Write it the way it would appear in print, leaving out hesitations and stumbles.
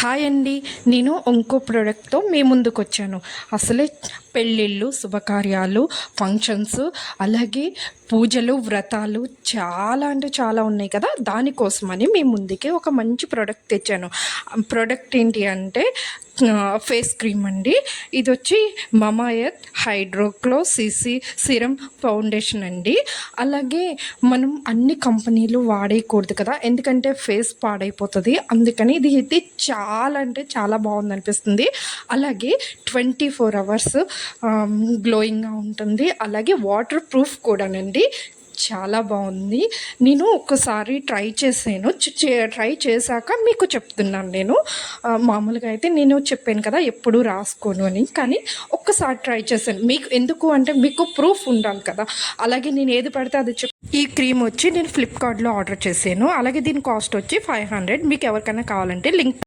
Hi అండి. నేను ఇంకో ప్రోడక్ట్తో మీ ముందుకు వచ్చాను. అసలే పెళ్ళిళ్ళు, శుభకార్యాలు, ఫంక్షన్స్, అలాగే పూజలు, వ్రతాలు చాలా అంటే చాలా ఉన్నాయి కదా. దానికోసమని మీ ముందుకి ఒక మంచి ప్రోడక్ట్ తెచ్చాను. ప్రోడక్ట్ ఏంటి అంటే ఫేస్ క్రీమ్ అండి. ఇది వచ్చి మమాయత్ హైడ్రోక్లో సిసి సిరం ఫౌండేషన్ అండి. అలాగే మనం అన్ని కంపెనీలు వాడేయకూడదు కదా, ఎందుకంటే ఫేస్ పాడైపోతుంది. అందుకని ఇది చాలా అంటే చాలా బాగుంది అనిపిస్తుంది. అలాగే 24 అవర్స్ గ్లోయింగ్గా ఉంటుంది. అలాగే వాటర్ ప్రూఫ్ కూడానండి. చాలా బాగుంది. నేను ఒక్కసారి ట్రై చేశాను. ట్రై చేశాక మీకు చెప్తున్నాను. నేను మామూలుగా అయితే నేను చెప్పాను కదా ఎప్పుడు రాసుకోను అని, కానీ ఒక్కసారి ట్రై చేశాను. మీకు ఎందుకు అంటే మీకు ప్రూఫ్ ఉండాలి కదా. అలాగే నేను ఏది పడితే అది ఈ క్రీమ్ వచ్చి నేను ఫ్లిప్కార్ట్లో ఆర్డర్ చేశాను. అలాగే దీని కాస్ట్ వచ్చి 500. మీకు ఎవరికైనా కావాలంటే లింక్